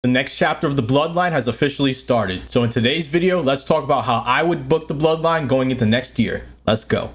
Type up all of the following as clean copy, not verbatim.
The next chapter of the Bloodline has officially started. So in today's video, let's talk about how I would book the Bloodline going into next year. Let's go.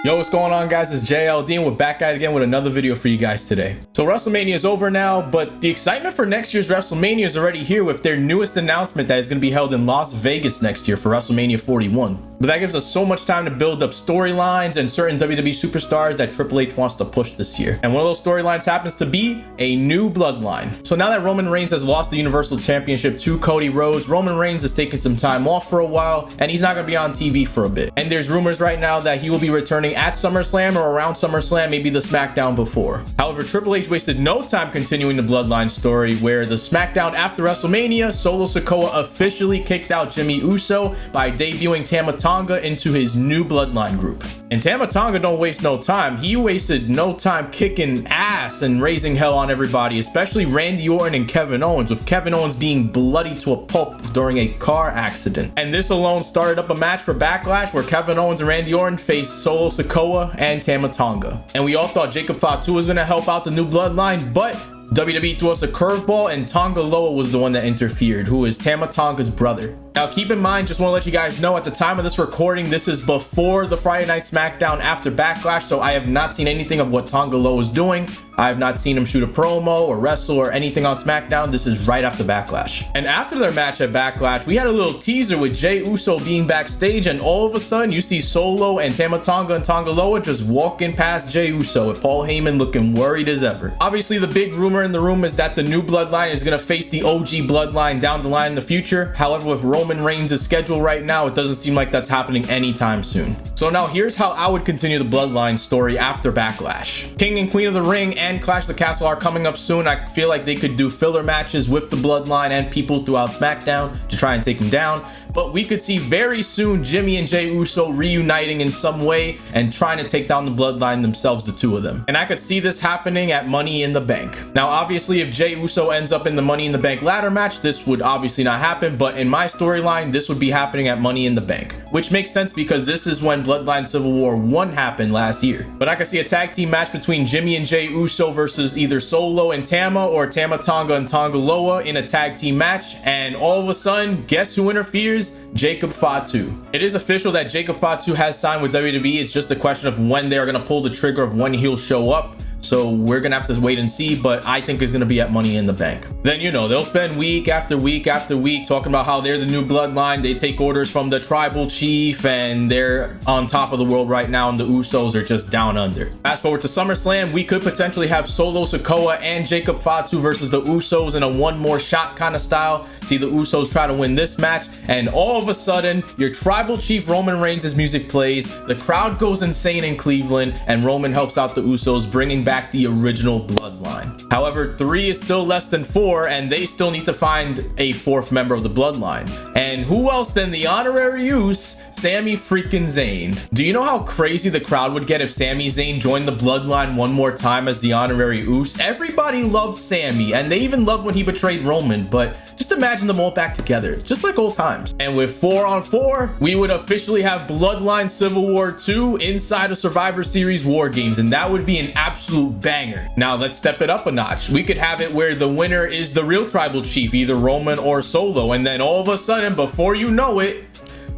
Yo, what's going on, guys? It's JLD and we're back at it again with another video for you guys today. So WrestleMania is over now, but the excitement for next year's WrestleMania is already here with their newest announcement that is going to be held in Las Vegas next year for WrestleMania 41. But that gives us so much time to build up storylines and certain WWE superstars that Triple H wants to push this year. And one of those storylines happens to be a new Bloodline. So now that Roman Reigns has lost the Universal Championship to Cody Rhodes, Roman Reigns is taking some time off for a while and he's not going to be on TV for a bit. And there's rumors right now that he will be returning at SummerSlam or around SummerSlam, maybe the Smackdown before. However, Triple H wasted no time continuing the Bloodline story, where the Smackdown after WrestleMania, Solo Sikoa officially kicked out Jimmy Uso by debuting Tama Tonga into his new Bloodline group. And Tama Tonga don't waste no time. He wasted no time kicking ass and raising hell on everybody, especially Randy Orton and Kevin Owens, with Kevin Owens being bloody to a pulp during a car accident. And this alone started up a match for Backlash where Kevin Owens and Randy Orton faced Solo Sikoa and Tama Tonga. And we all thought Jacob Fatu was going to help out the new Bloodline, but WWE threw us a curveball and Tonga Loa was the one that interfered, who is Tama Tonga's brother. Now keep in mind, just want to let you guys know, at the time of this recording, this is before the Friday Night Smackdown after Backlash, so I have not seen anything of what Tonga Loa is doing. I have not seen him shoot a promo or wrestle or anything on Smackdown. This is right after Backlash. And after their match at Backlash, we had a little teaser with Jey Uso being backstage, and all of a sudden you see Solo and Tama Tonga and Tonga Loa just walking past Jey Uso, with Paul Heyman looking worried as ever. Obviously, the big rumor in the room is that the new Bloodline is going to face the OG Bloodline down the line in the future. However, with Roman Reigns' schedule right now, it doesn't seem like that's happening anytime soon. So now here's how I would continue the Bloodline story after Backlash. King and Queen of the Ring and Clash of the Castle are coming up soon. I feel like they could do filler matches with the Bloodline and people throughout Smackdown to try and take them down. But we could see very soon Jimmy and Jey Uso reuniting in some way and trying to take down the Bloodline themselves, the two of them. And I could see this happening at Money in the Bank. Now, obviously, if Jey Uso ends up in the Money in the Bank ladder match, this would obviously not happen. But in my storyline, this would be happening at Money in the Bank, which makes sense because this is when Bloodline Civil War 1 happened last year. But I could see a tag team match between Jimmy and Jey Uso versus either Solo and Tama or Tama Tonga and Tonga Loa in a tag team match. And all of a sudden, guess who interferes? Jacob Fatu. It is official that Jacob Fatu has signed with WWE. It's just a question of when they're going to pull the trigger of when he'll show up. So we're gonna have to wait and see, but I think it's gonna be at Money in the Bank. Then, you know, they'll spend week after week after week talking about how they're the new Bloodline. They take orders from the tribal chief and they're on top of the world right now, and the Usos are just down under. Fast forward to SummerSlam, we could potentially have Solo Sikoa and Jacob Fatu versus the Usos in a one more shot kind of style. See the Usos try to win this match, and all of a sudden your tribal chief Roman Reigns' music plays, the crowd goes insane in Cleveland, and Roman helps out the Usos, bringing back the original Bloodline. However, 3 is still less than 4, and they still need to find a 4th member of the Bloodline. And who else than the honorary use, Sami freaking Zayn. Do you know how crazy the crowd would get if Sami Zayn joined the Bloodline one more time as the honorary Uce? Everybody loved Sami, and they even loved when he betrayed Roman, but just imagine them all back together, just like old times. And with 4 on 4, we would officially have Bloodline Civil War 2 inside of Survivor Series War Games, and that would be an absolute banger. Now let's step it up a notch. We could have it where the winner is the real tribal chief, either Roman or Solo, and then all of a sudden, before you know it,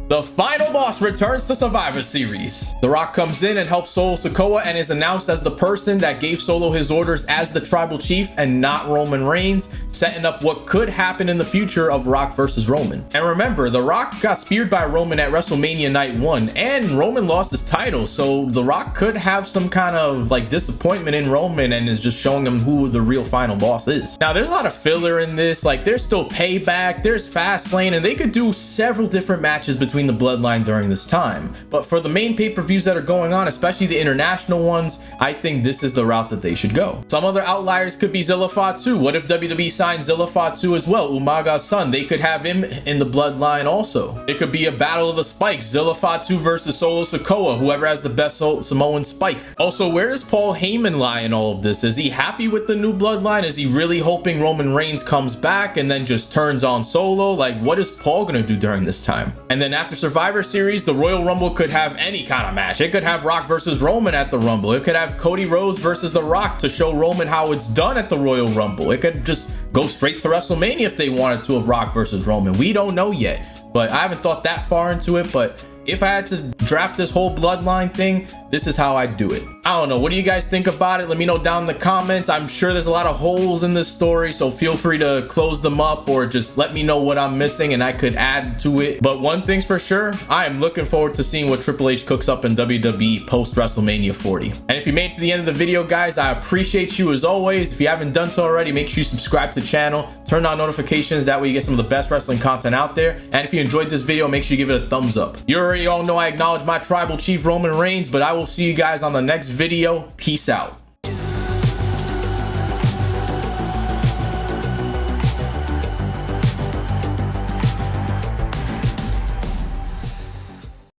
the final boss returns to Survivor Series. The Rock comes in and helps Solo Sikoa and is announced as the person that gave Solo his orders as the tribal chief and not Roman Reigns, setting up what could happen in the future of Rock versus Roman. And remember, The Rock got speared by Roman at WrestleMania Night 1 and Roman lost his title, so The Rock could have some kind of like disappointment in Roman and is just showing him who the real final boss is. Now there's a lot of filler in this, like there's still Payback, there's Fastlane, and they could do several different matches between the Bloodline during this time. But for the main pay-per-views that are going on, especially the international ones, I think this is the route that they should go. Some other outliers could be Zilla Fatu. What if WWE signed Zilla Fatu as well, Umaga's son? They could have him in the Bloodline also. It could be a battle of the spikes, Zilla Fatu versus Solo Sikoa, whoever has the best Samoan spike. Also, where does Paul Heyman lie in all of this? Is he happy with the new Bloodline? Is he really hoping Roman Reigns comes back and then just turns on Solo? Like, what is Paul gonna do during this time? And then after Survivor Series, the Royal Rumble could have any kind of match. It could have Rock versus Roman at the Rumble. It could have Cody Rhodes versus The Rock to show Roman how it's done at the Royal Rumble. It could just go straight to WrestleMania if they wanted to, of Rock versus Roman. We don't know yet, but I haven't thought that far into it. But if I had to draft this whole bloodline thing, this is how I'd do it. I don't know. What do you guys think about it? Let me know down in the comments. I'm sure there's a lot of holes in this story, so feel free to close them up or just let me know what I'm missing and I could add to it. But one thing's for sure, I am looking forward to seeing what Triple H cooks up in WWE post WrestleMania 40. And if you made it to the end of the video, guys, I appreciate you as always. If you haven't done so already, make sure you subscribe to the channel, turn on notifications. That way you get some of the best wrestling content out there. And if you enjoyed this video, make sure you give it a thumbs up. You already all know I acknowledge my tribal chief Roman Reigns, but I will see you guys on the next video. Peace out.